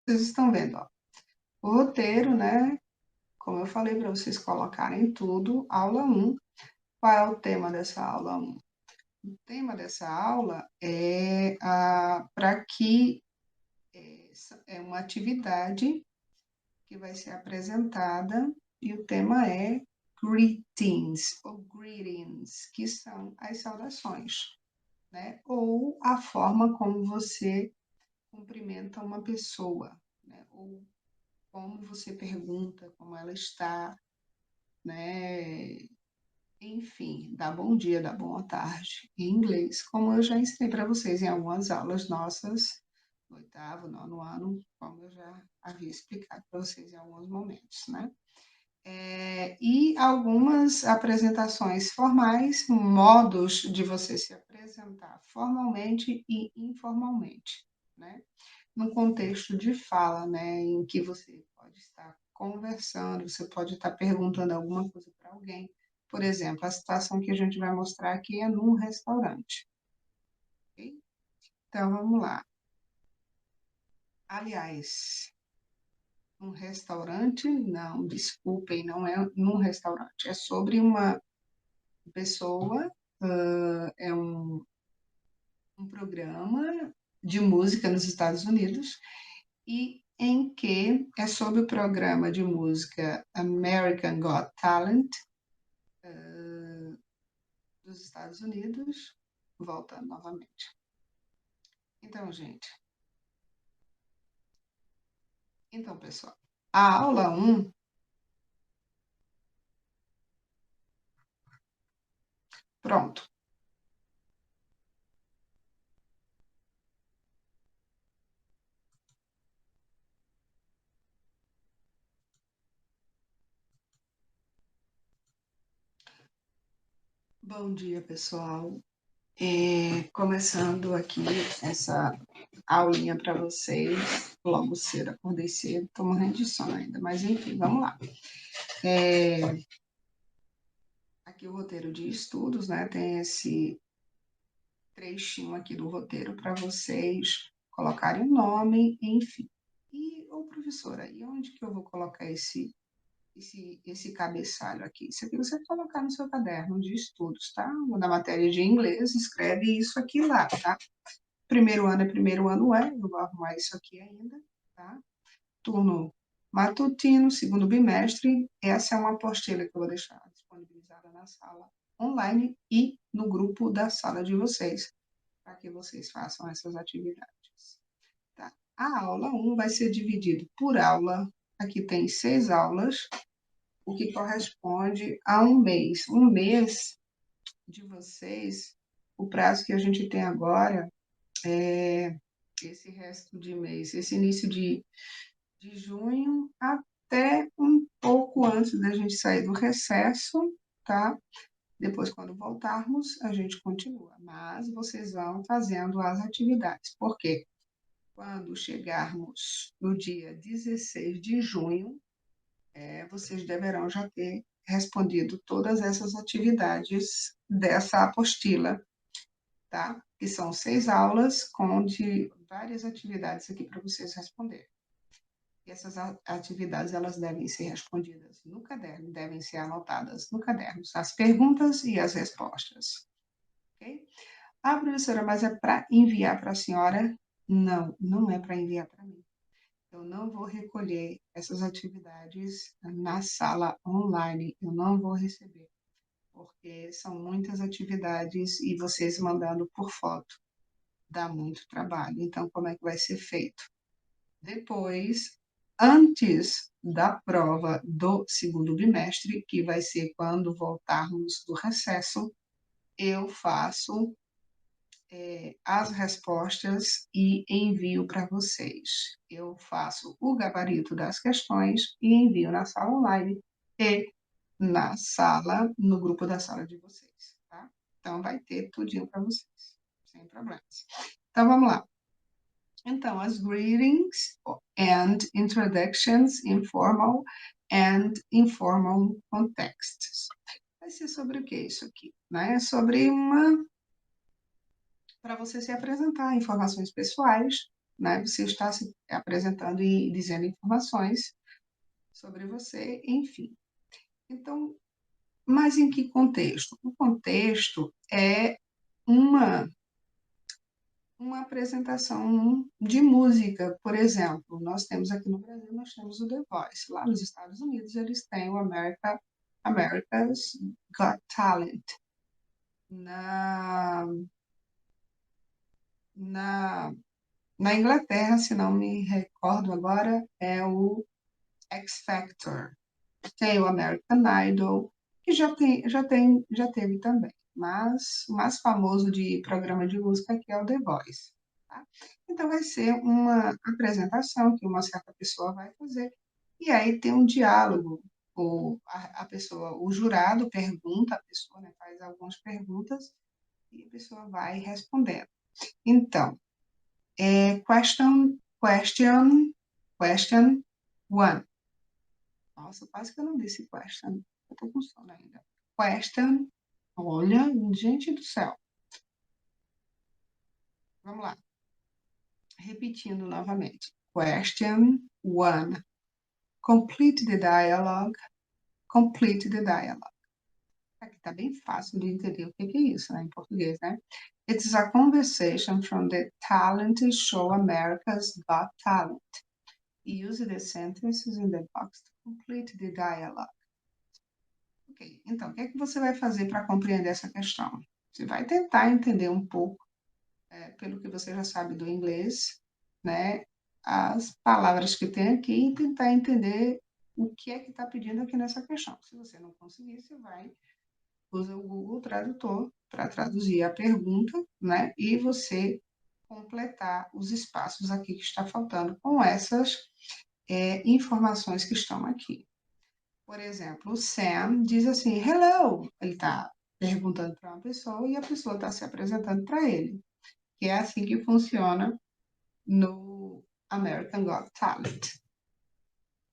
Vocês estão vendo, ó. O roteiro, né? Como eu falei para vocês colocarem tudo, aula 1. Qual é o tema dessa aula 1? O tema dessa aula é para que é uma atividade que vai ser apresentada e o tema é greetings ou greetings, que são as saudações, né? Ou a forma como você cumprimenta uma pessoa, né? Ou como você pergunta como ela está, né? Enfim, dá bom dia, dá boa tarde em inglês, como eu já ensinei para vocês em algumas aulas nossas, no 8º, 9º ano, como eu já havia explicado para vocês em alguns momentos, né? E algumas apresentações formais, modos de você se apresentar formalmente e informalmente, né? No contexto de fala, né, em que você pode estar conversando, você pode estar perguntando alguma coisa para alguém. Por exemplo, a situação que a gente vai mostrar aqui é num restaurante. Okay? Então, vamos lá. Aliás, um restaurante? Não, desculpem, não é num restaurante. É sobre uma pessoa, é um programa de música nos Estados Unidos, e em que é sobre o programa de música American Got Talent dos Estados Unidos, voltando novamente. Então, gente, pessoal, a aula 1, pronto. Bom dia, pessoal. Começando aqui essa aulinha para vocês, logo cedo, acordei cedo, estou morrendo de sono ainda, mas enfim, vamos lá. Aqui o roteiro de estudos, né? Tem esse trechinho aqui do roteiro para vocês colocarem o nome, enfim. E, ô professora, e onde que eu vou colocar esse cabeçalho aqui? Isso aqui você vai colocar no seu caderno de estudos, tá? Na matéria de inglês, escreve isso aqui lá, tá? Primeiro ano eu vou arrumar isso aqui ainda, tá? Turno matutino, segundo bimestre, essa é uma apostila que eu vou deixar disponibilizada na sala online e no grupo da sala de vocês, para que vocês façam essas atividades. Tá? A aula 1 vai ser dividida por aula, aqui tem 6 aulas, o que corresponde a um mês. Um mês de vocês, o prazo que a gente tem agora é esse resto de mês, esse início de junho até um pouco antes da gente sair do recesso, tá? Depois, quando voltarmos, a gente continua, mas vocês vão fazendo as atividades. Por quê? Quando chegarmos no dia 16 de junho, vocês deverão já ter respondido todas essas atividades dessa apostila, tá? Que são 6 aulas com várias atividades aqui para vocês responderem. E essas atividades, elas devem ser respondidas no caderno, devem ser anotadas no caderno, as perguntas e as respostas. Ok? Ah, professora, mas é para enviar para a senhora? Não, não é para enviar para mim. Eu não vou recolher essas atividades na sala online, eu não vou receber, porque são muitas atividades e vocês mandando por foto dá muito trabalho. Então, como é que vai ser feito? Depois, antes da prova do segundo bimestre, que vai ser quando voltarmos do recesso, eu faço as respostas e envio para vocês. Eu faço o gabarito das questões e envio na sala online e na sala, no grupo da sala de vocês, tá? Então, vai ter tudinho para vocês, sem problemas. Então, vamos lá. Então, as greetings and introductions, informal and informal contexts. Vai ser sobre o que isso aqui? Né? Sobre para você se apresentar, informações pessoais, né? Você está se apresentando e dizendo informações sobre você, enfim. Então, mas em que contexto? O contexto é uma apresentação de música, por exemplo. Nós temos aqui no Brasil, nós temos o The Voice. Lá nos Estados Unidos, eles têm o America's Got Talent. Na, na, na Inglaterra, se não me recordo agora, é o X Factor. Tem o American Idol, que já teve também. Mas o mais famoso de programa de música aqui é o The Voice. Tá? Então, vai ser uma apresentação que uma certa pessoa vai fazer, e aí tem um diálogo. A pessoa, o jurado pergunta, a pessoa, né, faz algumas perguntas e a pessoa vai respondendo. Então, question one. Nossa, quase que eu não disse question. Eu estou com sono ainda. Question. Olha, gente do céu. Vamos lá. Repetindo novamente. Question one. Complete the dialogue. Complete the dialogue. Aqui está bem fácil de entender o que é isso, né, em português, né? It's a conversation from the talent show America's Got Talent. Use the sentences in the box to complete the dialogue. Ok, então, o que é que você vai fazer para compreender essa questão? Você vai tentar entender um pouco, pelo que você já sabe do inglês, né, as palavras que tem aqui e tentar entender o que é que está pedindo aqui nessa questão. Se você não conseguir, você vai usa o Google Tradutor para traduzir a pergunta, né, e você completar os espaços aqui que está faltando com essas informações que estão aqui. Por exemplo, o Sam diz assim, hello, ele está perguntando para uma pessoa e a pessoa está se apresentando para ele. Que é assim que funciona no American Got Talent.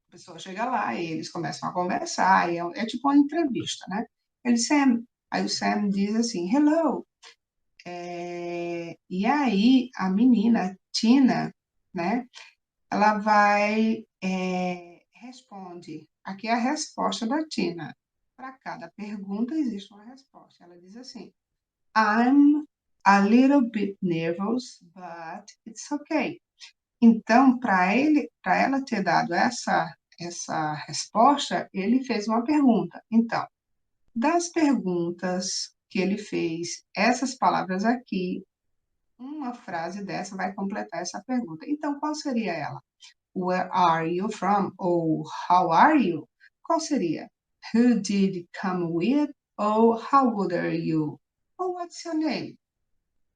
A pessoa chega lá e eles começam a conversar, e é tipo uma entrevista, né? Aí o Sam diz assim, hello. E aí a menina, Tina, né? Ela vai, responde. Aqui é a resposta da Tina. Para cada pergunta existe uma resposta. Ela diz assim, I'm a little bit nervous, but it's okay. Então, para ela ter dado essa resposta, ele fez uma pergunta. Então, das perguntas que ele fez, essas palavras aqui, uma frase dessa vai completar essa pergunta. Então, qual seria ela? Where are you from? Ou how are you? Qual seria? Who did come with? Ou how old are you? Ou what's your name?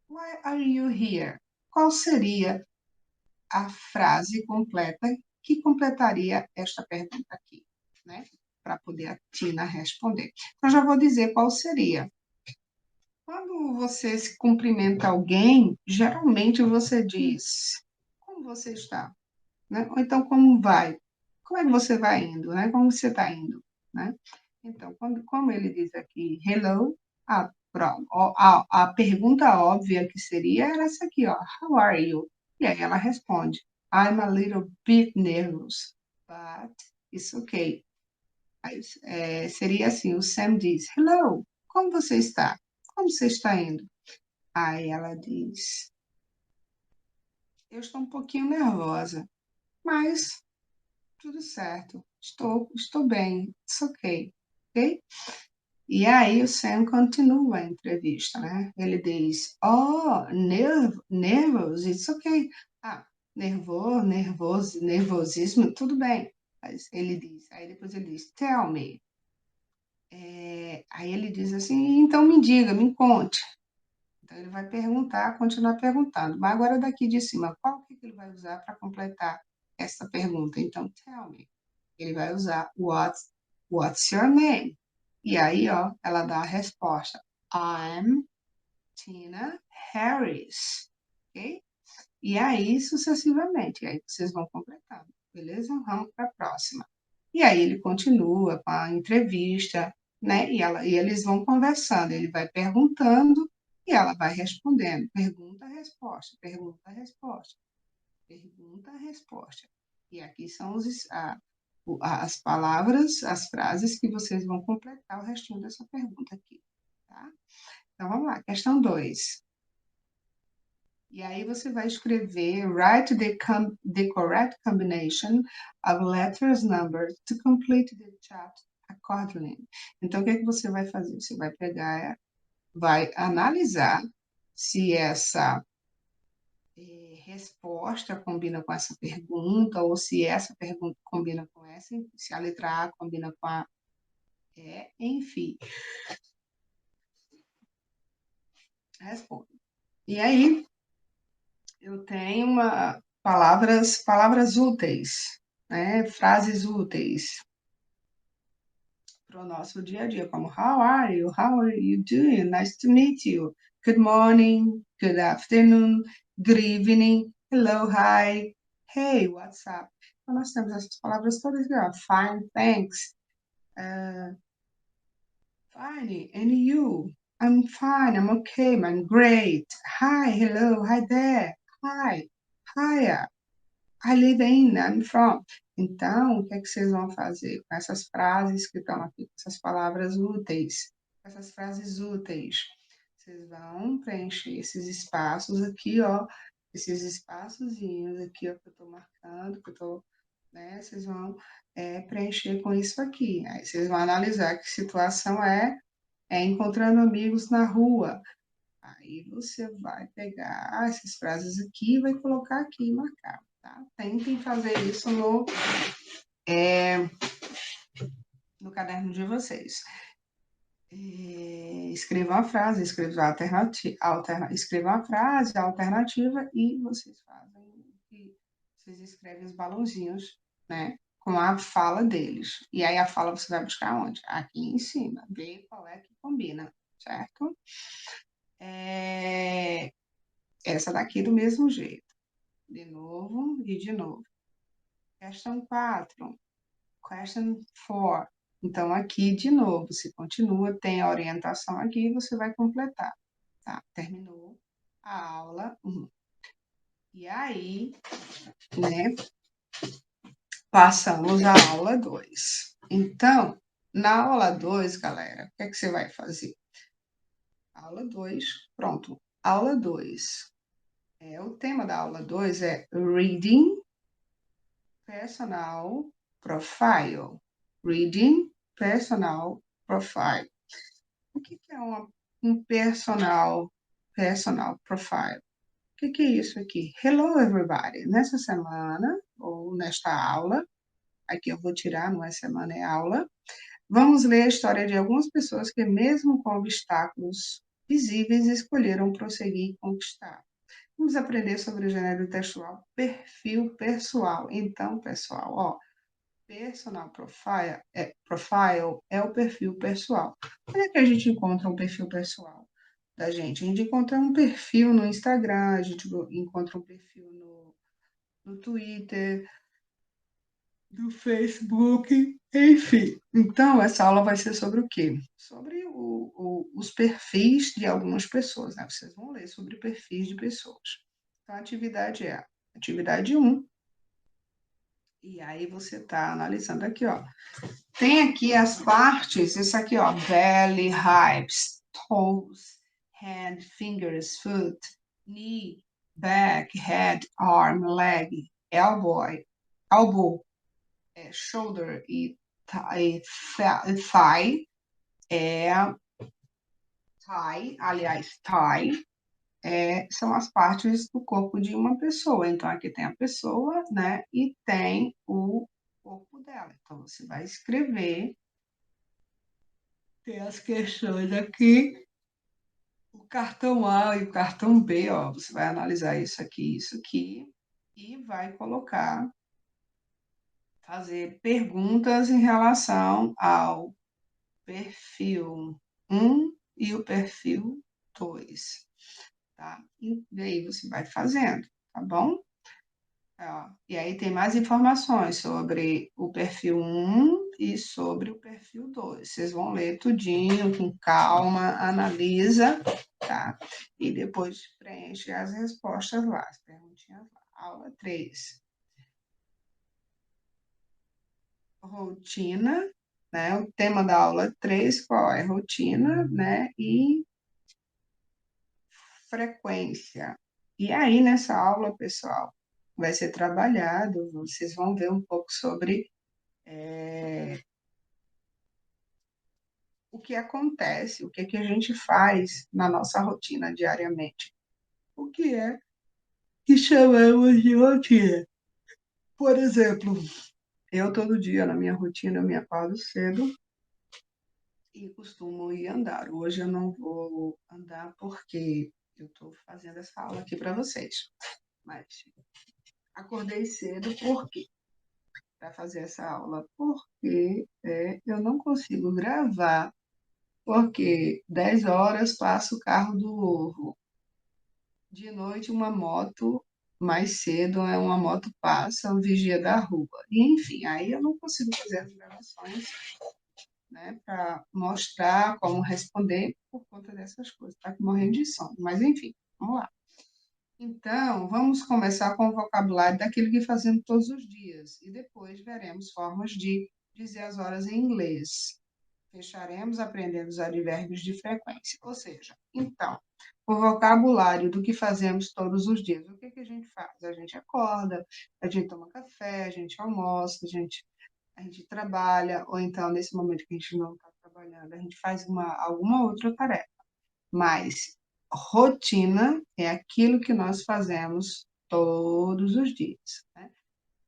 Why are you here? Qual seria a frase completa que completaria esta pergunta aqui, né? Para poder a Tina responder. Então, já vou dizer qual seria. Quando você se cumprimenta alguém, geralmente você diz, como você está? Né? Ou então, como vai? Como é que você vai indo? Né? Como você está indo? Né? Então, como ele diz aqui, hello, a pergunta óbvia que seria era essa aqui, ó, how are you? E aí ela responde, I'm a little bit nervous, but it's okay. Aí, seria assim, o Sam diz, hello, como você está? Como você está indo? Aí ela diz, eu estou um pouquinho nervosa, mas tudo certo, estou bem, it's okay, ok? E aí o Sam continua a entrevista, né? Ele diz, oh, nervos, it's okay. Ah, nervosismo, tudo bem. Mas ele diz, aí depois ele diz, tell me. Aí ele diz assim, então me diga, me conte. Então ele vai perguntar, continuar perguntando. Mas agora daqui de cima, qual que ele vai usar para completar essa pergunta? Então, tell me. Ele vai usar what's your name? E aí, ó, ela dá a resposta. I'm Tina Harris. Ok? E aí, sucessivamente. E aí, vocês vão completando. Beleza? Vamos para a próxima. E aí, ele continua com a entrevista, né? E eles vão conversando. Ele vai perguntando e ela vai respondendo. Pergunta, resposta. Pergunta, resposta. Pergunta, resposta. E aqui são as palavras, as frases que vocês vão completar o restinho dessa pergunta aqui, tá? Então, vamos lá. Questão 2. E aí você vai escrever write the correct combination of letters numbers to complete the chat accordingly. Então, o que é que você vai fazer? Você vai pegar, vai analisar se essa resposta combina com essa pergunta, ou se essa pergunta combina com essa, se a letra A combina com a E, enfim. Responda. E aí, eu tenho palavras úteis, né? Frases úteis para o nosso dia a dia, como How are you? How are you doing? Nice to meet you. Good morning, good afternoon, good evening, hello, hi, hey, what's up? Então, nós temos essas palavras todas aqui, ó. Fine, thanks. Fine, and you? I'm fine, I'm okay, I'm great. Hi, hello, hi there, hi, hiya. I live in, I'm from. Então, o que é que vocês vão fazer com essas frases que estão aqui, com essas palavras úteis, com essas frases úteis? Vocês vão preencher esses espaços aqui, ó, esses espaçozinhos aqui, ó, que eu estou marcando, que eu estou, né? Vocês vão preencher com isso aqui. Aí vocês vão analisar que situação é encontrando amigos na rua. Aí você vai pegar essas frases aqui e vai colocar aqui e marcar, tá? Tentem fazer isso no caderno de vocês. Escrevam a frase, escrevam a frase, a alternativa, e vocês vocês escrevem os balãozinhos, né? Com a fala deles. E aí a fala você vai buscar onde? Aqui em cima. Ver qual é que combina, certo? Essa daqui do mesmo jeito. De novo e de novo. Question 4. Question 4. Então, aqui, de novo, se continua, tem a orientação aqui, você vai completar. Tá? Terminou a aula 1. E aí, né, passamos à aula 2. Então, na aula 2, galera, o que é que você vai fazer? Aula 2, pronto. Aula 2. O tema da aula 2 é Reading Personal Profile. Reading Personal Profile. O que é um personal profile? O que é isso aqui? Hello, everybody. Nessa semana, ou nesta aula, aqui eu vou tirar, não é semana, é aula, vamos ler a história de algumas pessoas que, mesmo com obstáculos visíveis, escolheram prosseguir e conquistar. Vamos aprender sobre o gênero textual, perfil pessoal. Então, pessoal, ó, personal profile é o perfil pessoal. Onde é que a gente encontra um perfil pessoal da gente? A gente encontra um perfil no Instagram, a gente encontra um perfil no Twitter, no Facebook, enfim. Então, essa aula vai ser sobre o quê? Sobre os perfis de algumas pessoas, né? Vocês vão ler sobre perfis de pessoas. Então, a atividade é atividade 1. E aí você está analisando aqui, ó. Tem aqui as partes, isso aqui, ó, belly, hips, toes, hand, fingers, foot, knee, back, head, arm, leg, elbow, shoulder e thigh, thigh, são as partes do corpo de uma pessoa. Então, aqui tem a pessoa, né, e tem o corpo dela. Então, você vai escrever, tem as questões aqui, o cartão A e o cartão B, ó, você vai analisar isso aqui, e vai colocar, fazer perguntas em relação ao perfil 1 e o perfil 2, tá? E aí você vai fazendo, tá bom? E aí tem mais informações sobre o perfil 1 e sobre o perfil 2. Vocês vão ler tudinho, com calma, analisa, tá? E depois preenche as respostas lá, as perguntinhas lá. Aula 3. Rotina, né? O tema da aula 3, qual é? Rotina, né? E frequência. E aí, nessa aula, pessoal, vai ser trabalhado, vocês vão ver um pouco sobre o que acontece, o que, que a gente faz na nossa rotina diariamente. O que é que chamamos de rotina? Por exemplo, eu todo dia na minha rotina eu me acordo cedo e costumo ir andar. Hoje eu não vou andar porque eu estou fazendo essa aula aqui para vocês. Mas acordei cedo por quê? Para fazer essa aula, porque eu não consigo gravar, porque 10 horas passa o carro do ovo. De noite, uma moto, mais cedo, uma moto passa, o vigia da rua. E, enfim, aí eu não consigo fazer as gravações, né, para mostrar como responder por conta dessas coisas. Está morrendo de sono. Mas, enfim, vamos lá. Então, vamos começar com o vocabulário daquilo que fazemos todos os dias e depois veremos formas de dizer as horas em inglês. Fecharemos aprendendo os advérbios de frequência, ou seja, então, o vocabulário do que fazemos todos os dias. O que, que a gente faz? A gente acorda, a gente toma café, a gente almoça, a gente trabalha, ou então, nesse momento que a gente não está trabalhando, a gente faz alguma outra tarefa. Mas rotina é aquilo que nós fazemos todos os dias, né?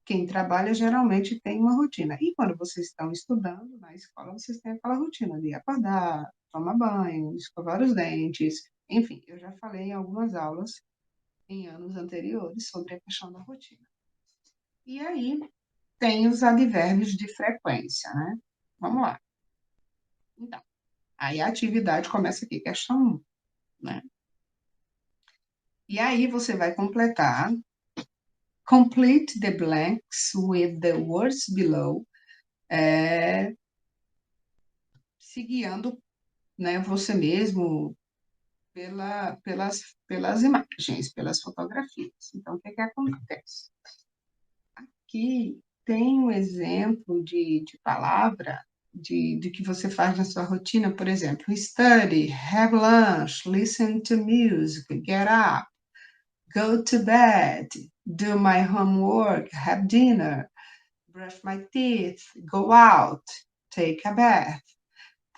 Quem trabalha geralmente tem uma rotina. E quando vocês estão estudando na escola, vocês têm aquela rotina de acordar, tomar banho, escovar os dentes. Enfim, eu já falei em algumas aulas em anos anteriores sobre a questão da rotina. E aí tem os advérbios de frequência, né? Vamos lá. Então, aí a atividade começa aqui, questão 1, né? E aí você vai completar. Complete the blanks with the words below, se guiando, né, você mesmo pelas imagens, pelas fotografias. Então, o que, que acontece? Aqui tem um exemplo de palavra de que você faz na sua rotina, por exemplo, study, have lunch, listen to music, get up, go to bed, do my homework, have dinner, brush my teeth, go out, take a bath,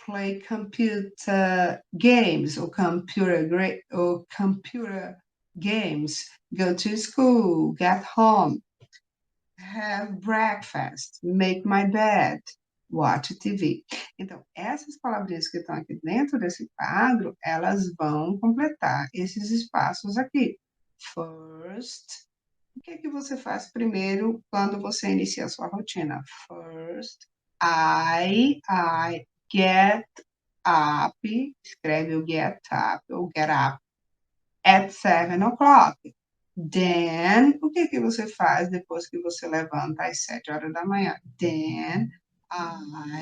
play computer games or computer games, go to school, get home, have breakfast, make my bed, watch TV. Então, essas palavrinhas que estão aqui dentro desse quadro, elas vão completar esses espaços aqui. First, o que é que você faz primeiro quando você inicia a sua rotina? First, I get up, escreve o get up ou get up at 7 o'clock. Then, o que que você faz depois que você levanta às 7 horas da manhã? Then,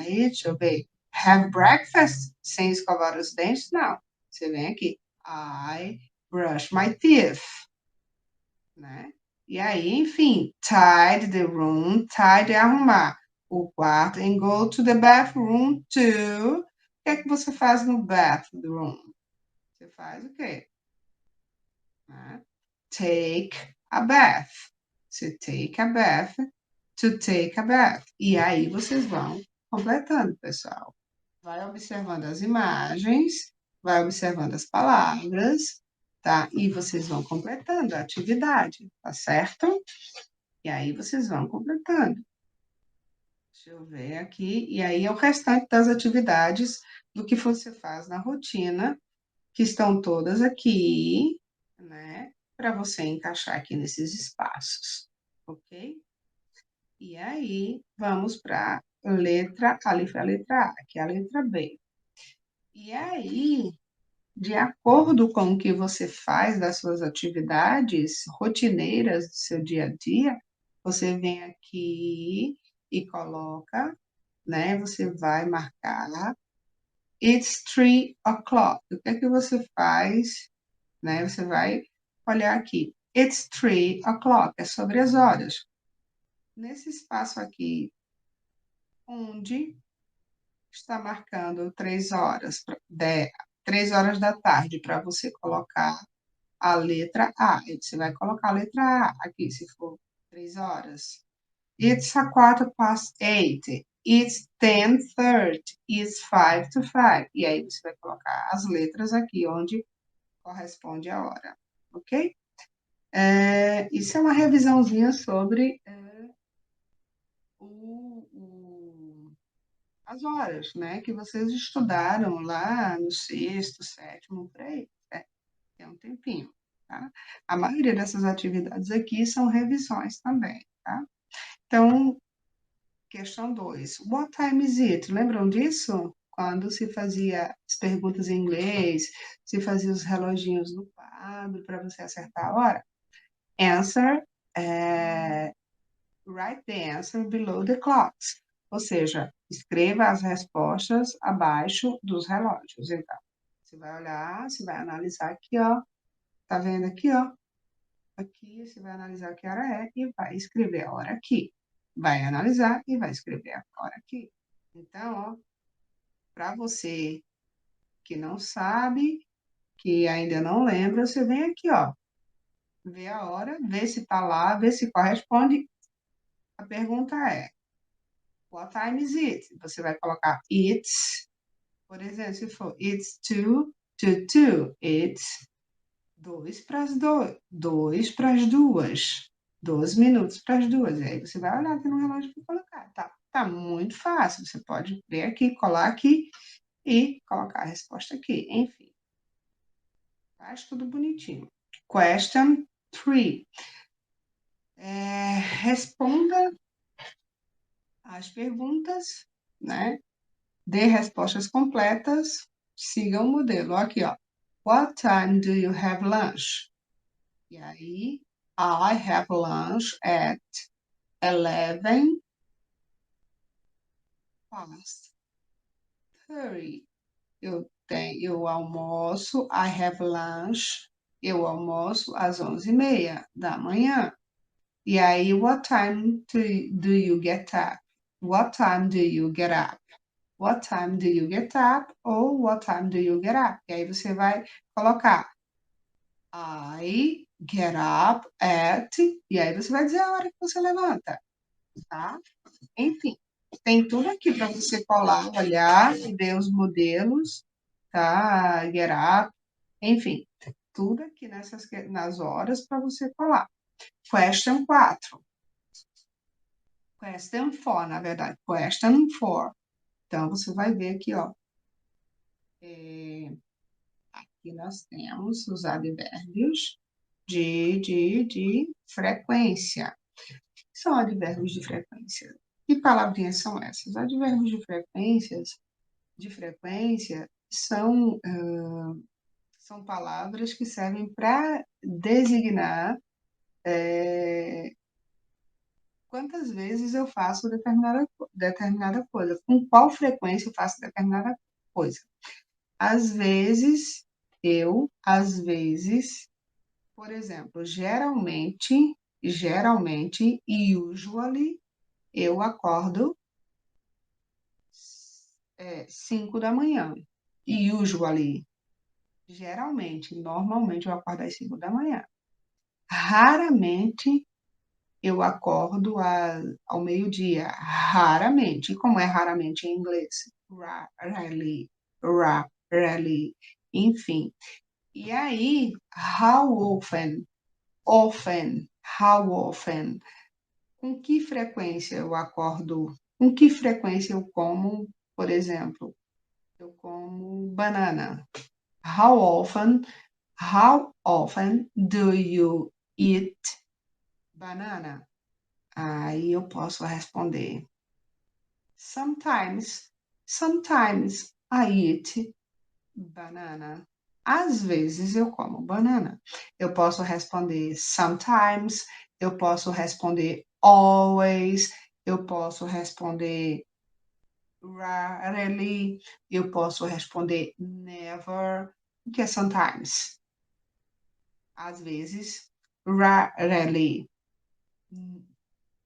deixa eu ver, have breakfast, sem escovar os dentes? Não. Você vem aqui, I brush my teeth, né? E aí, enfim, tidy the room, tidy é arrumar o quarto, and go to the bathroom too. O que é que você faz no bathroom? Você faz o quê? Né? Take a bath. Você take a bath, to take a bath. E aí vocês vão completando, pessoal. Vai observando as imagens, vai observando as palavras, tá? E vocês vão completando a atividade, tá certo? E aí vocês vão completando. Deixa eu ver aqui. E aí é o restante das atividades do que você faz na rotina, que estão todas aqui, né? Para você encaixar aqui nesses espaços, ok? E aí, vamos para ali foi a letra A, que é a letra B. E aí, de acordo com o que você faz das suas atividades rotineiras do seu dia a dia, você vem aqui e coloca, né? Você vai marcar It's 3 o'clock. O que é que você faz, né? Você vai olhar aqui. It's 3 o'clock. É sobre as horas. Nesse espaço aqui, onde está marcando 3 horas, 3 horas da tarde, para você colocar a letra A. E você vai colocar a letra A aqui, se for 3 horas. It's a 8:15. It's 10:30. It's 5 to 5. E aí você vai colocar as letras aqui, onde corresponde a hora, ok? Isso é uma revisãozinha sobre as horas, né? Que vocês estudaram lá no sexto, sétimo, por aí. Tem um tempinho, tá? A maioria dessas atividades aqui são revisões também, tá? Então, questão 2. What time is it? Lembram disso? Quando se fazia as perguntas em inglês, se fazia os reloginhos no quadro para você acertar a hora? Answer, write the answer below the clocks. Ou seja, escreva as respostas abaixo dos relógios. Então, você vai olhar, você vai analisar aqui, ó. Tá vendo aqui, ó? Aqui, você vai analisar que hora é e vai escrever a hora aqui. Vai analisar e vai escrever a hora aqui. Então, ó, para você que não sabe, que ainda não lembra, você vem aqui, ó, vê a hora, vê se tá lá, vê se corresponde. A pergunta é: what time is it? Você vai colocar it's, por exemplo, se for it's 2 to 2, it's 2 para as 2, 2 para as 2, 12 minutos para as 2. E aí você vai olhar aqui no relógio para colocar. Tá muito fácil. Você pode ver aqui, colar aqui e colocar a resposta aqui. Enfim, faz tudo bonitinho. Question 3. Responda as perguntas, né? Dê respostas completas, siga o modelo. Aqui, ó. What time do you have lunch? E aí, I have lunch at 11 past 30. Eu almoço, I have lunch, eu almoço às 11h30 da manhã. E aí, what time do you get up? What time do you get up? What time do you get up? Ou what time do you get up? E aí você vai colocar I get up at... E aí você vai dizer a hora que você levanta, tá? Enfim, tem tudo aqui para você colar, olhar e ver os modelos, tá? Get up, enfim, tudo aqui nas horas para você colar. Question 4. Question 4, na verdade. Question 4. Então, você vai ver aqui, ó. Aqui nós temos os advérbios de frequência. São advérbios de frequência. Que palavrinhas são essas? Advérbios de frequência são palavras que servem para designar quantas vezes eu faço determinada coisa, com qual frequência eu faço determinada coisa. Às vezes, por exemplo, geralmente, usually, eu acordo 5 da manhã. Usually, geralmente, normalmente eu acordo às 5 da manhã. Raramente eu acordo ao meio-dia. Raramente. E como é raramente em inglês? Rarely. Enfim. E aí, how often? Often. How often? Com que frequência eu acordo? Com que frequência eu como, por exemplo, eu como banana? How often do you eat banana? Aí eu posso responder. Sometimes I eat banana. Às vezes eu como banana. Eu posso responder sometimes, eu posso responder always, eu posso responder rarely, eu posso responder never. O que é sometimes? Às vezes. rarely,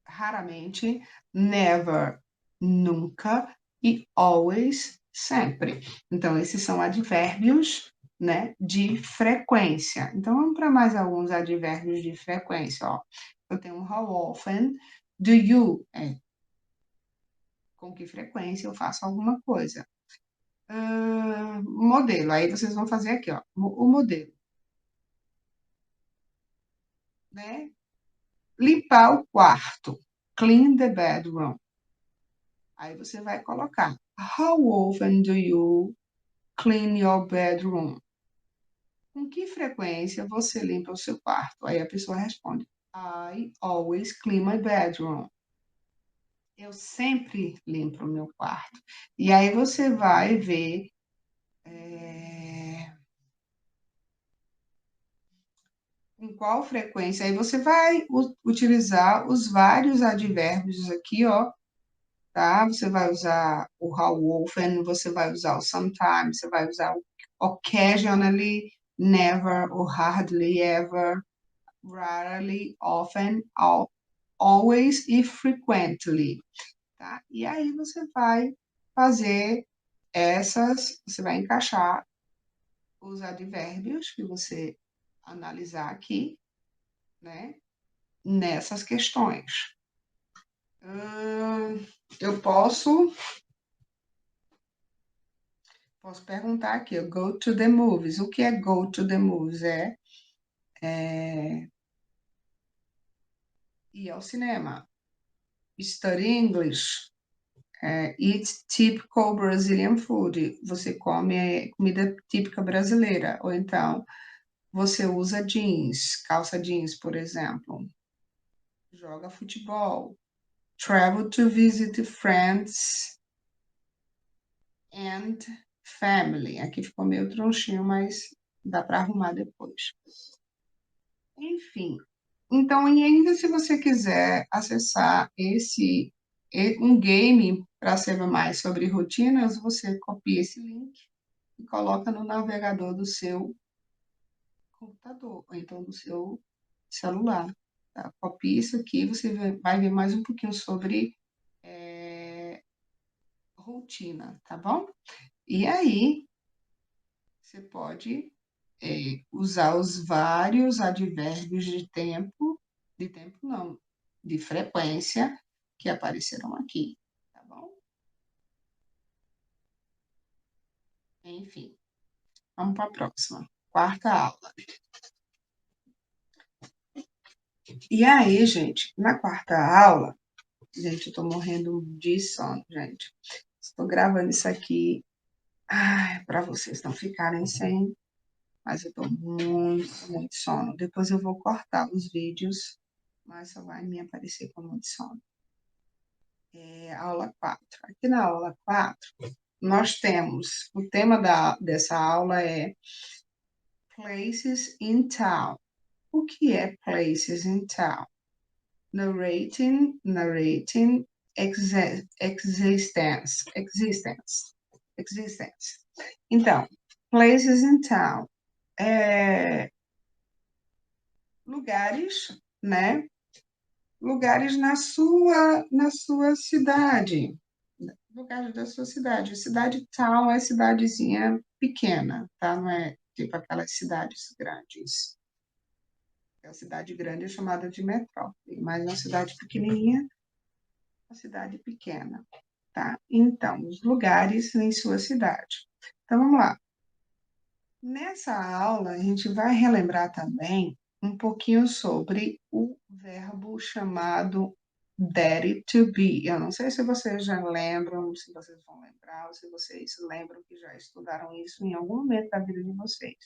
raramente, never, nunca, e always, sempre. Então, esses são advérbios, né, de frequência. Então, vamos para mais alguns advérbios de frequência, ó. Eu tenho um how often do you, com que frequência eu faço alguma coisa. Modelo, aí vocês vão fazer aqui, ó, o modelo, né? Limpar o quarto, clean the bedroom. Aí você vai colocar, how often do you clean your bedroom? Com que frequência você limpa o seu quarto? Aí a pessoa responde, I always clean my bedroom. Eu sempre limpo o meu quarto. E aí você vai ver com qual frequência. Aí você vai utilizar os vários advérbios aqui, ó, tá? Você vai usar o how often, você vai usar o sometimes, você vai usar o occasionally, never, or hardly ever, rarely, often, always e frequently, tá? E aí você vai fazer você vai encaixar os advérbios que você analisar aqui, né, nessas questões. Eu posso perguntar aqui, go to the movies. O que é go to the movies? Ir ao cinema. Study English. Eat typical Brazilian food. Você come comida típica brasileira. Ou então, você usa jeans, calça jeans, por exemplo. Joga futebol. Travel to visit friends and family. Aqui ficou meio tronchinho, mas dá para arrumar depois. Enfim, então, e ainda se você quiser acessar um game para saber mais sobre rotinas, você copia esse link e coloca no navegador do seu computador, ou então do seu celular. Tá? Copia isso aqui, você vai ver mais um pouquinho sobre rotina, tá bom? E aí, você pode usar os vários advérbios de tempo não, de frequência que apareceram aqui, tá bom? Enfim, vamos para a próxima, quarta aula. E aí, gente, na quarta aula, gente, eu tô morrendo de sono, gente. Estou gravando isso aqui para vocês não ficarem sem, mas eu tô muito sono. Depois eu vou cortar os vídeos, mas só vai me aparecer com muito sono. Aula 4. Aqui na aula 4, nós temos, o tema dessa aula é Places in Town. O que é Places in Town? Narrating, existence. Então, Places in Town lugares, né? Lugares na sua cidade. Lugares da sua cidade. Cidade town é cidadezinha pequena, tá? Não é tipo aquelas cidades grandes. A cidade grande é chamada de metrópole, mas na cidade pequenininha, a cidade pequena, tá? Então, os lugares em sua cidade. Então, vamos lá. Nessa aula, a gente vai relembrar também um pouquinho sobre o verbo chamado Daddy to be. Eu não sei se vocês já lembram, se vocês vão lembrar, ou se vocês lembram que já estudaram isso em algum momento da vida de vocês.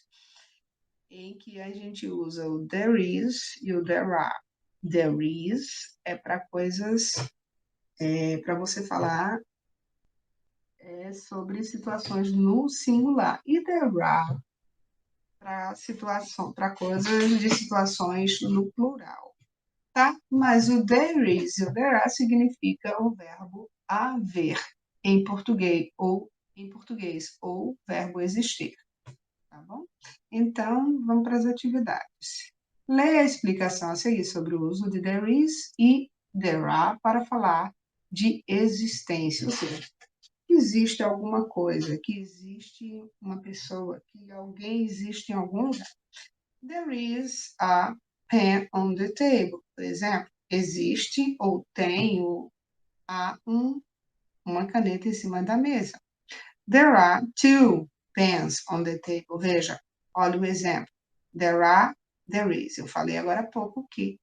Em que a gente usa o there is e o there are. There is é para coisas, para você falar sobre situações no singular. E there are para coisas de situações no plural, tá? Mas o there is e o there are significa o verbo haver em português ou verbo existir, tá bom? Então, vamos para as atividades. Leia a explicação a seguir sobre o uso de there is e there are para falar de existência, ou seja, que existe alguma coisa, que existe uma pessoa, que alguém existe em algum lugar. There is a pen on the table, por exemplo. Existe ou tem ou há uma caneta em cima da mesa. There are two pens on the table. Veja, olha o exemplo. There are, there is. Eu falei agora há pouco que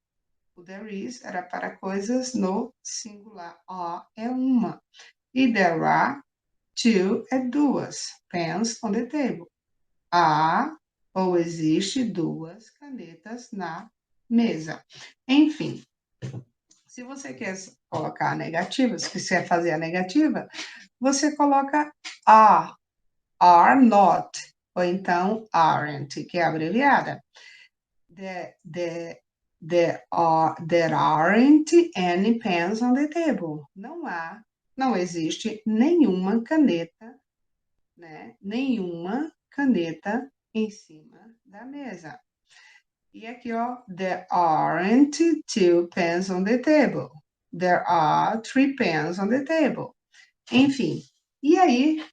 o there is era para coisas no singular. A é uma. E there are two é duas. Pens on the table. Há ou existe duas canetas na mesa. Enfim, se você quer colocar a negativa, se você quer fazer a negativa, você coloca are not, ou então aren't, que é abreviada. There aren't any pens on the table. Não existe nenhuma caneta, né? Nenhuma caneta em cima da mesa. E aqui, ó, there aren't two pens on the table. There are three pens on the table. Enfim, e aí,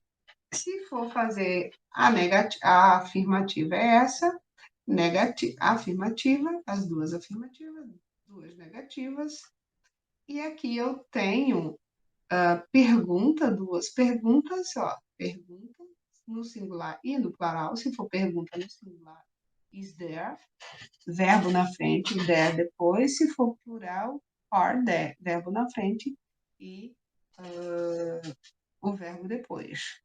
se for fazer a afirmativa é essa, afirmativa, as duas afirmativas, duas negativas. E aqui eu tenho duas perguntas, ó, pergunta no singular e no plural. Se for pergunta no singular, is there, verbo na frente, there depois. Se for plural, are there, verbo na frente e o verbo depois.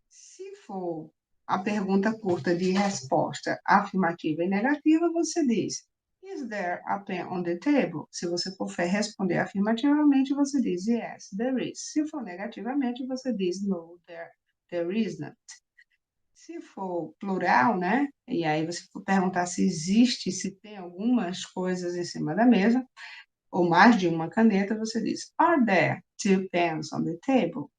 Se for a pergunta curta de resposta afirmativa e negativa, você diz, is there a pen on the table? Se você for responder afirmativamente, você diz, yes, there is. Se for negativamente, você diz, no, there isn't. Se for plural, né? E aí você for perguntar se existe, se tem algumas coisas em cima da mesa, ou mais de uma caneta, você diz, are there two pens on the table?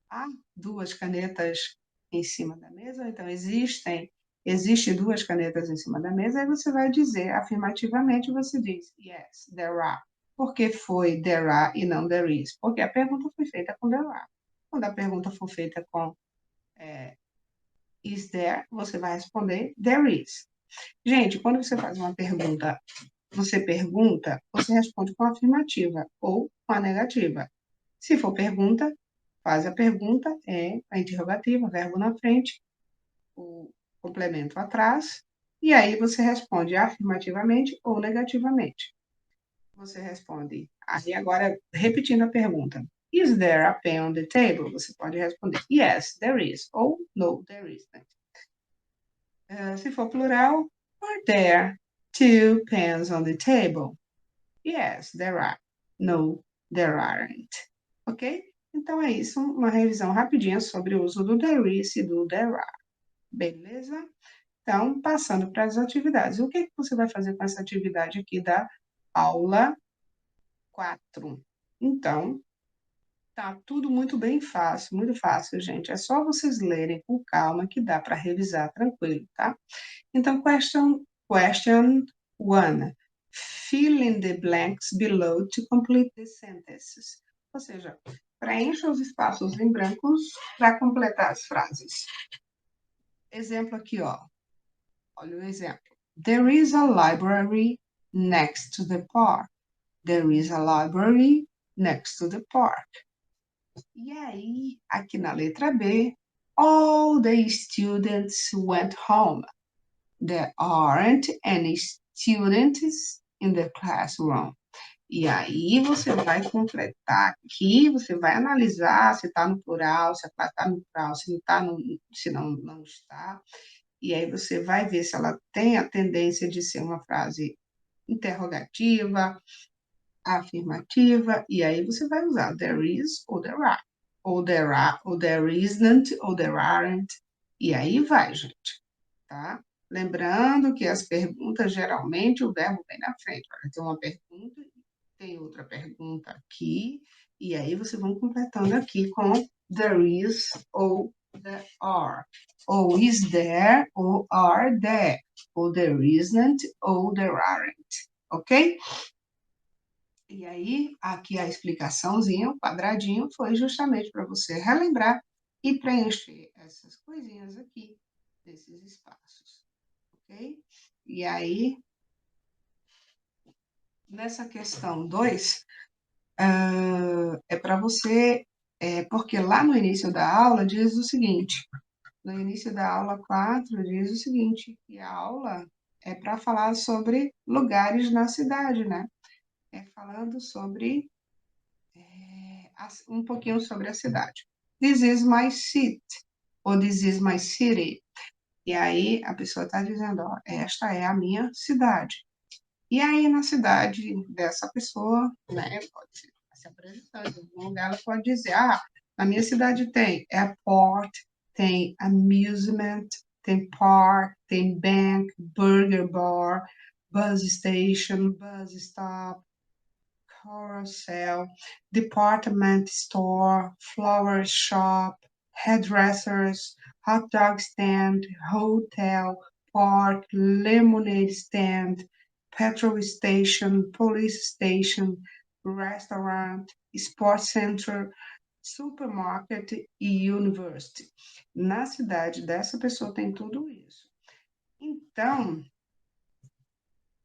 Há duas canetas em cima da mesa? Então, existe duas canetas em cima da mesa, aí você vai dizer afirmativamente, você diz, yes, there are. Por que foi there are e não there is? Porque a pergunta foi feita com there are. Quando a pergunta for feita com is there, você vai responder there is. Gente, quando você faz uma pergunta, você responde com a afirmativa ou com a negativa. Se for pergunta, faz a pergunta, a interrogativa, verbo na frente, o complemento atrás, e aí você responde afirmativamente ou negativamente. Você responde, aí agora repetindo a pergunta, is there a pen on the table? Você pode responder, yes, there is, ou no, there isn't. Se for plural, are there two pens on the table? Yes, there are. No, there aren't. Ok? Então é isso, uma revisão rapidinha sobre o uso do there is e do there are. Beleza? Então, passando para as atividades. O que você vai fazer com essa atividade aqui da aula 4? Então, tá tudo muito muito fácil, gente. É só vocês lerem com calma que dá para revisar tranquilo, tá? Então, question 1. Fill in the blanks below to complete the sentences. Ou seja, preencha os espaços em brancos para completar as frases. Exemplo aqui, ó. Olha o exemplo. There is a library next to the park. There is a library next to the park. E aí, aqui na letra B, all the students went home. There aren't any students in the classroom. E aí você vai completar aqui, você vai analisar se está no plural, se está no plural, se não está, se não está. E aí você vai ver se ela tem a tendência de ser uma frase interrogativa, afirmativa, e aí você vai usar there is ou there are. Ou there isn't, ou there aren't. E aí vai, gente, tá? Lembrando que as perguntas, geralmente, o verbo vem na frente. Olha, tem uma pergunta, tem outra pergunta aqui, e aí vocês vão completando aqui com there is ou there are. Ou is there, ou are there. Ou there isn't, ou there aren't. Ok? E aí, aqui a explicaçãozinha, o quadradinho, foi justamente para você relembrar e preencher essas coisinhas aqui, desses espaços. Ok? E aí, nessa questão 2, é para você, porque lá no início da aula diz o seguinte, no início da aula 4 diz o seguinte, que a aula é para falar sobre lugares na cidade, né? É falando sobre, um pouquinho sobre a cidade. This is my city, ou this is my city. E aí a pessoa está dizendo, ó, esta é a minha cidade. E aí, na cidade dessa pessoa, né, pode se apresentando, em algum lugar ela pode dizer, na minha cidade tem airport, tem amusement, tem park, tem bank, burger bar, bus station, bus stop, carousel, department store, flower shop, hairdressers, hot dog stand, hotel, park, lemonade stand, petrol station, police station, restaurant, sports center, supermarket e university. Na cidade dessa pessoa tem tudo isso. Então,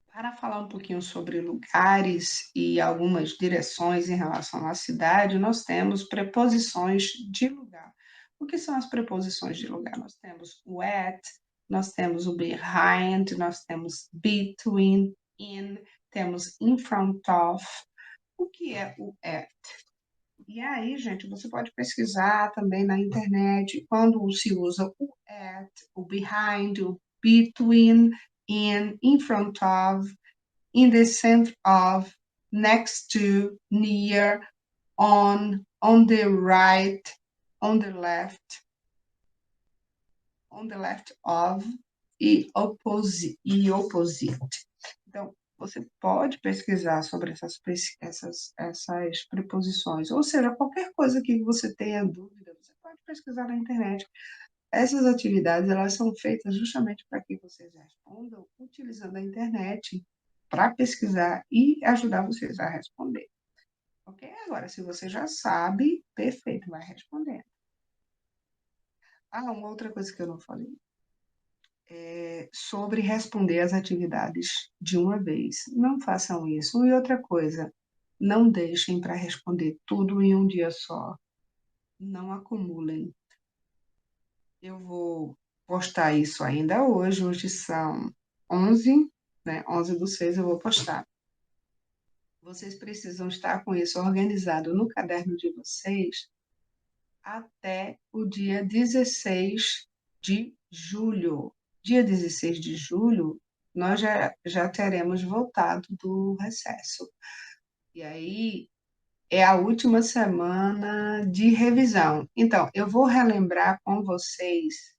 para falar um pouquinho sobre lugares e algumas direções em relação à cidade, nós temos preposições de lugar. O que são as preposições de lugar? Nós temos o at, nós temos o behind, nós temos between, in, temos in front of. O que é o at? E aí, gente, você pode pesquisar também na internet quando se usa o at, o behind, o between, in front of, in the center of, next to, near, on the right, on the left of e opposite. Então, você pode pesquisar sobre essas preposições, ou seja, qualquer coisa que você tenha dúvida, você pode pesquisar na internet. Essas atividades, elas são feitas justamente para que vocês respondam utilizando a internet para pesquisar e ajudar vocês a responder. Ok? Agora, se você já sabe, perfeito, vai respondendo. Uma outra coisa que eu não falei é sobre responder as atividades de uma vez. Não façam isso. E outra coisa, não deixem para responder tudo em um dia só. Não acumulem. Eu vou postar isso ainda hoje. Hoje são 11, né? 11/6 eu vou postar. Vocês precisam estar com isso organizado no caderno de vocês até o dia 16 de julho. Dia 16 de julho, nós já teremos voltado do recesso. E aí é a última semana de revisão. Então, eu vou relembrar com vocês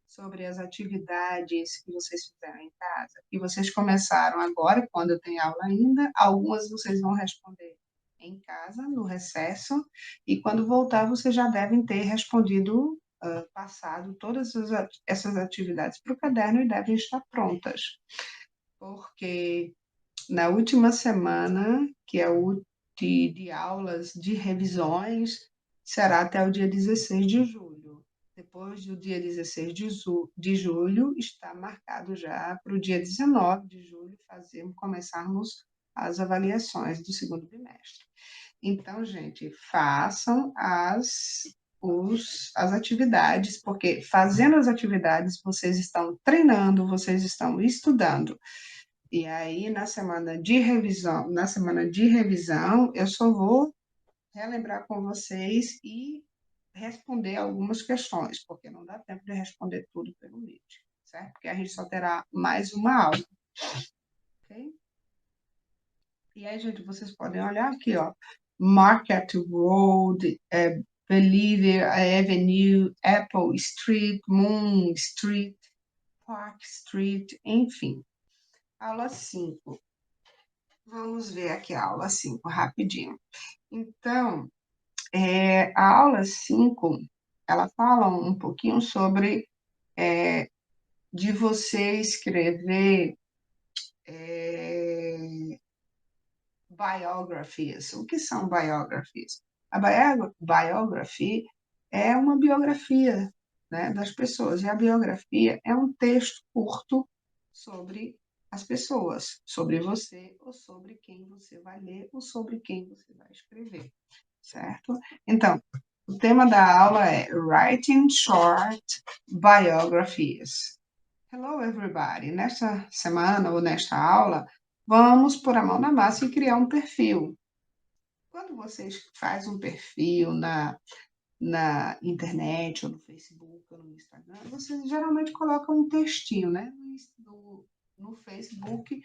sobre as atividades que vocês fizeram em casa, que vocês começaram agora, quando eu tenho aula ainda, algumas vocês vão responder em casa, no recesso, e quando voltar, vocês já devem ter respondido, passado todas essas atividades para o caderno e devem estar prontas. Porque na última semana, que é o de aulas de revisões, será até o dia 16 de julho. Depois do dia 16 de julho, está marcado já para o dia 19 de julho começarmos as avaliações do segundo bimestre. Então, gente, façam as atividades, porque fazendo as atividades, vocês estão treinando, vocês estão estudando. E aí, na semana de revisão, eu só vou relembrar com vocês e responder algumas questões, porque não dá tempo de responder tudo pelo Meet, certo? Porque a gente só terá mais uma aula, ok? E aí, gente, vocês podem olhar aqui, ó, Market Road, Believer Avenue, Apple Street, Moon Street, Park Street, enfim. Aula 5. Vamos ver aqui a aula 5, rapidinho. Então, a aula 5, ela fala um pouquinho sobre de você escrever biographies. O que são biographies? A biography é uma biografia, né, das pessoas, e a biografia é um texto curto sobre as pessoas, sobre você, ou sobre quem você vai ler, ou sobre quem você vai escrever, certo? Então, o tema da aula é Writing Short Biographies. Hello, everybody! Nesta semana ou nesta aula, vamos pôr a mão na massa e criar um perfil. Quando você faz um perfil na internet, ou no Facebook, ou no Instagram, você geralmente coloca um textinho, né? No Facebook,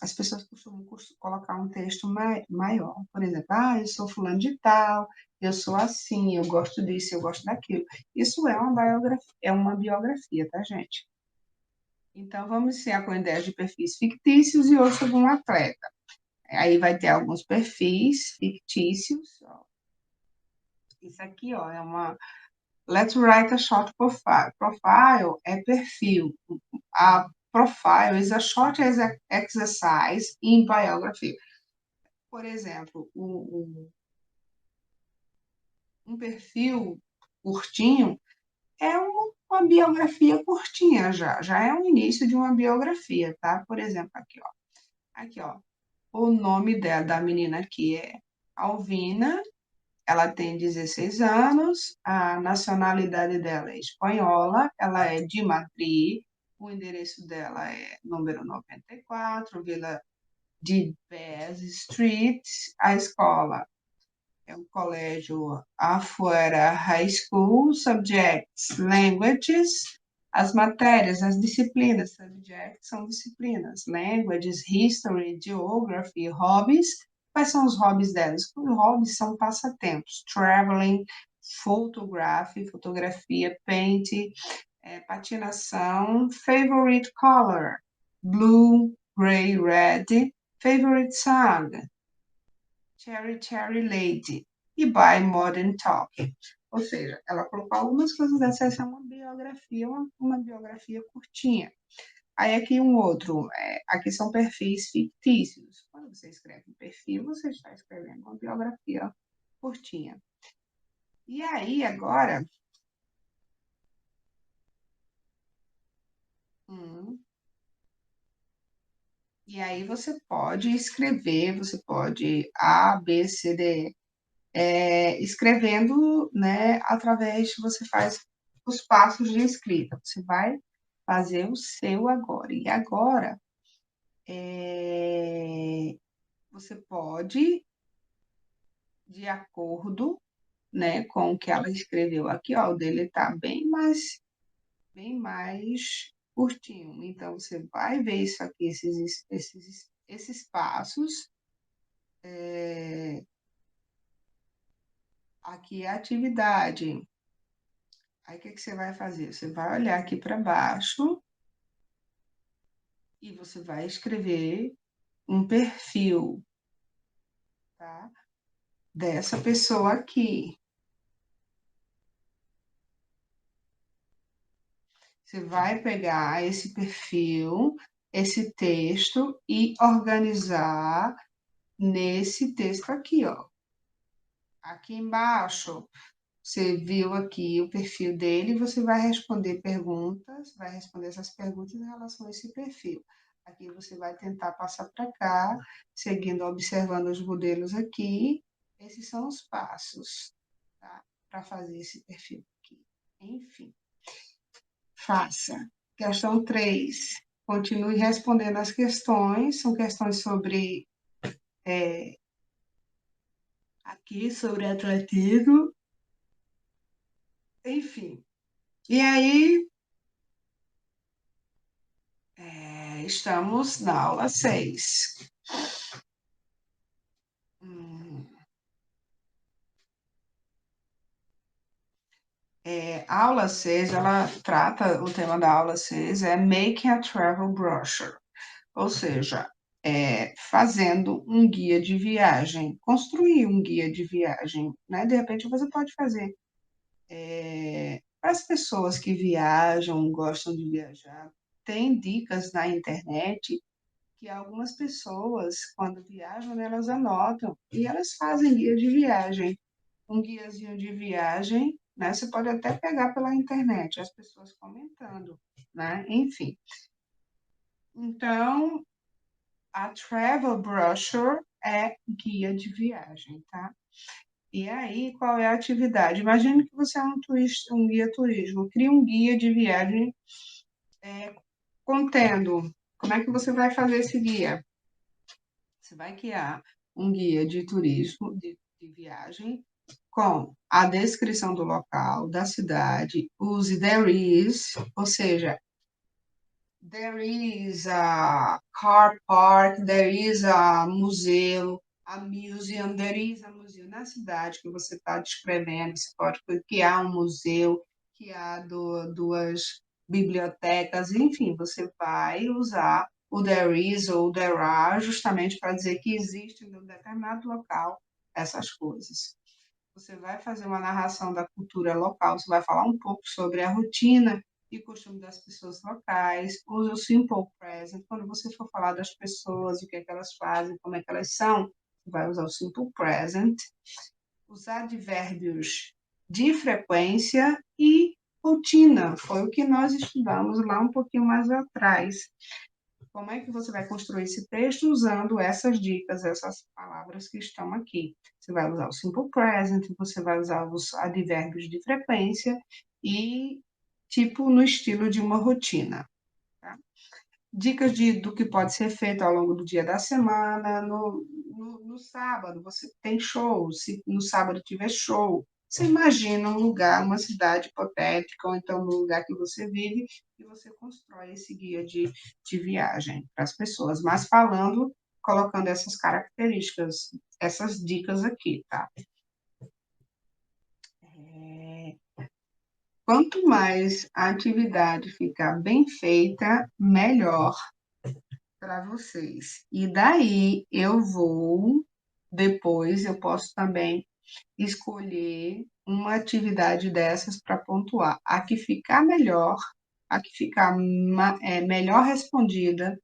as pessoas costumam colocar um texto maior. Por exemplo, eu sou fulano de tal, eu sou assim, eu gosto disso, eu gosto daquilo. Isso é uma biografia, tá, gente? Então, vamos iniciar com ideias de perfis fictícios e hoje sobre um atleta. Aí vai ter alguns perfis fictícios. Ó. Isso aqui, ó, é uma... Let's write a short profile. Profile é perfil. A profile is a short exercise in biography. Por exemplo, um perfil curtinho é uma biografia curtinha já é o início de uma biografia, tá? Por exemplo, aqui, ó, o nome da menina aqui é Alvina, ela tem 16 anos, a nacionalidade dela é espanhola, ela é de Madrid, o endereço dela é número 94, Vila de Bez Street, a escola é o colégio Afuera High School, subjects, languages, as matérias, as disciplinas, subjects são disciplinas, languages, history, geography, hobbies. Quais são os hobbies delas? Os hobbies são passatempos, traveling, fotografia, paint, patinação, favorite color, blue, gray, red, favorite song, Cherry Cherry Lady e By Modern Talking. Ou seja, ela colocou algumas coisas dessas, essa é uma biografia, uma biografia curtinha. Aí aqui um outro, aqui são perfis fictícios. Quando você escreve um perfil, você está escrevendo uma biografia curtinha. E aí, agora... E aí você pode escrever, você pode A, B, C, D, escrevendo, né, através, você faz os passos de escrita. Você vai fazer o seu agora. E agora, você pode, de acordo, né, com o que ela escreveu aqui, ó, o dele está bem mais curtinho. Então, você vai ver isso aqui, esses passos. Aqui é a atividade. Aí, o que você vai fazer? Você vai olhar aqui para baixo e você vai escrever um perfil, tá? Dessa pessoa aqui. Você vai pegar esse perfil, esse texto e organizar nesse texto aqui, ó. Aqui embaixo, você viu aqui o perfil dele, você vai responder perguntas, vai responder essas perguntas em relação a esse perfil. Aqui você vai tentar passar para cá, seguindo, observando os modelos aqui. Esses são os passos, tá? Para fazer esse perfil aqui. Enfim, faça. Questão 3. Continue respondendo as questões. São questões sobre aqui, sobre atletismo. Enfim. E aí, estamos na aula 6. A aula 6, ela trata, o tema da aula 6 é Making a Travel Brochure, ou seja, fazendo um guia de viagem, construir um guia de viagem, né? De repente você pode fazer Para as pessoas que viajam, gostam de viajar, tem dicas na internet que algumas pessoas, quando viajam, elas anotam e elas fazem guia de viagem. Um guiazinho de viagem, né? Você pode até pegar pela internet, as pessoas comentando, né? Enfim. Então, a travel brochure é guia de viagem, tá? E aí, qual é a atividade? Imagine que você é um turista, um guia turismo. Cria um guia de viagem contendo. Como é que você vai fazer esse guia? Você vai criar um guia de turismo, de viagem, com a descrição do local, da cidade, use there is, ou seja, there is a car park, there is a museu, a museum, there is a museu. Na cidade que você está descrevendo, você pode criar um museu, criar duas bibliotecas, enfim, você vai usar o there is ou there are justamente para dizer que existe em um determinado local essas coisas. Você vai fazer uma narração da cultura local, você vai falar um pouco sobre a rotina e costume das pessoas locais. Use o simple present. Quando você for falar das pessoas, o que é que elas fazem, como é que elas são, você vai usar o simple present. Os advérbios de frequência e rotina. Foi o que nós estudamos lá um pouquinho mais atrás. Como é que você vai construir esse texto usando essas dicas, essas palavras que estão aqui? Você vai usar o simple present, você vai usar os advérbios de frequência e tipo no estilo de uma rotina. Tá? Dicas do que pode ser feito ao longo do dia da semana. No sábado, você tem show. Se no sábado tiver show, você imagina um lugar, uma cidade hipotética, ou então no lugar que você vive, e você constrói esse guia de viagem para as pessoas, mas falando, colocando essas características, essas dicas aqui, tá? Quanto mais a atividade ficar bem feita, melhor para vocês. E daí depois eu posso também escolher uma atividade dessas para pontuar. A que ficar melhor, a que ficar melhor respondida,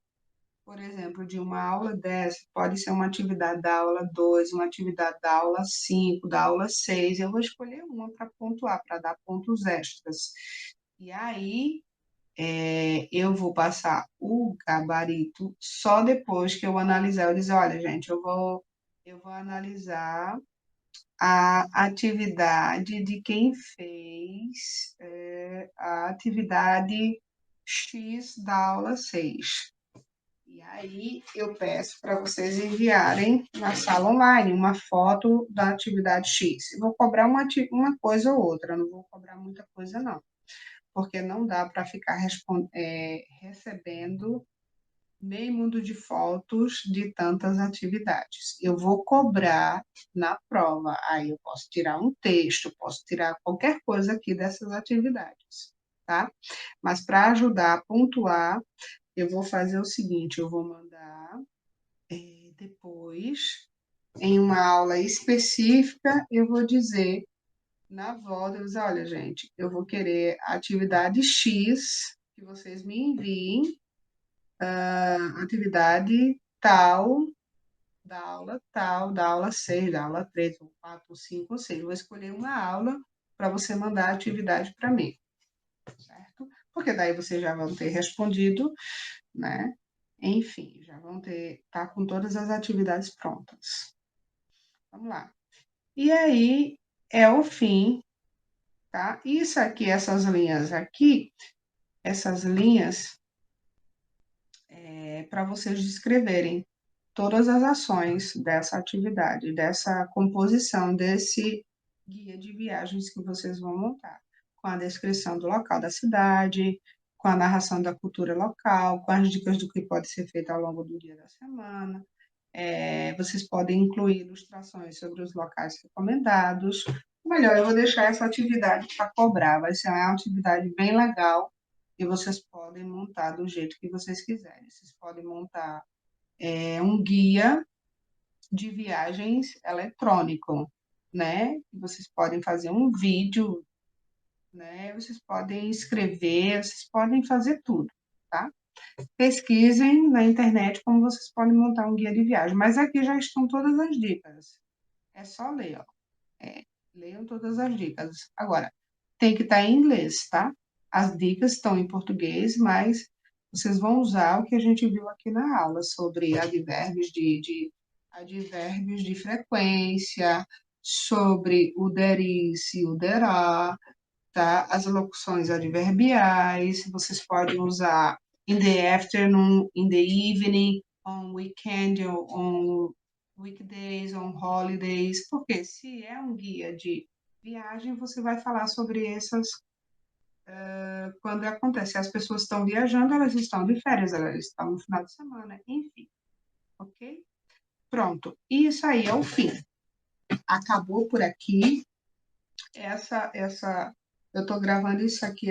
por exemplo, de uma aula dessa, pode ser uma atividade da aula 2, uma atividade da aula 5, da aula 6. Eu vou escolher uma para pontuar, para dar pontos extras. E aí, eu vou passar o gabarito só depois que eu analisar. Eu dizer, olha, gente, eu vou analisar a atividade de quem fez a atividade X da aula 6. E aí eu peço para vocês enviarem na sala online uma foto da atividade X. Eu vou cobrar uma coisa ou outra, não vou cobrar muita coisa, não, porque não dá para ficar recebendo meio mundo de fotos de tantas atividades. Eu vou cobrar na prova, aí eu posso tirar um texto, posso tirar qualquer coisa aqui dessas atividades, tá? Mas para ajudar a pontuar, eu vou fazer o seguinte, eu vou mandar depois, em uma aula específica, eu vou dizer na volta, eu vou dizer, olha, gente, eu vou querer a atividade X, que vocês me enviem, atividade tal, da aula 6, da aula 3, ou 4, ou 5, ou 6. Vou escolher uma aula para você mandar a atividade para mim, certo? Porque daí vocês já vão ter respondido, né? Enfim, já vão tá com todas as atividades prontas. Vamos lá. E aí é o fim, tá? Isso aqui, essas linhas, para vocês descreverem todas as ações dessa atividade, dessa composição, desse guia de viagens que vocês vão montar, com a descrição do local da cidade, com a narração da cultura local, com as dicas do que pode ser feito ao longo do dia da semana. Vocês podem incluir ilustrações sobre os locais recomendados. Melhor, eu vou deixar essa atividade para cobrar, vai ser uma atividade bem legal e vocês podem montar do jeito que vocês quiserem. Vocês podem montar um guia de viagens eletrônico, né? Vocês podem fazer um vídeo né? Vocês podem escrever, vocês podem fazer tudo, tá? Pesquisem na internet como vocês podem montar um guia de viagem, mas aqui já estão todas as dicas. É só ler, ó. Leiam todas as dicas. Agora, tem que estar em inglês, tá? As dicas estão em português, mas vocês vão usar o que a gente viu aqui na aula sobre advérbios de frequência, sobre o there is e o there are, tá? As locuções adverbiais, vocês podem usar in the afternoon, in the evening, on weekend, on weekdays, on holidays, porque se é um guia de viagem, você vai falar sobre essas quando acontece. As pessoas estão viajando, elas estão de férias, elas estão no final de semana, enfim, ok? Pronto, isso aí é o fim. Acabou por aqui. Eu estou gravando isso aqui,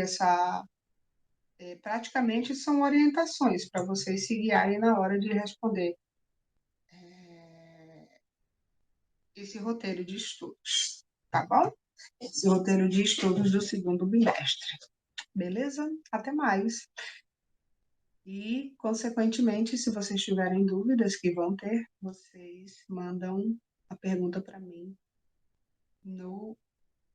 praticamente são orientações para vocês se guiarem na hora de responder esse roteiro de estudos, tá bom? Esse roteiro de estudos do segundo bimestre. Beleza? Até mais. E, consequentemente, se vocês tiverem dúvidas, que vão ter, vocês mandam a pergunta para mim no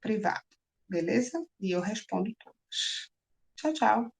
privado, beleza? E eu respondo todas. Tchau, tchau.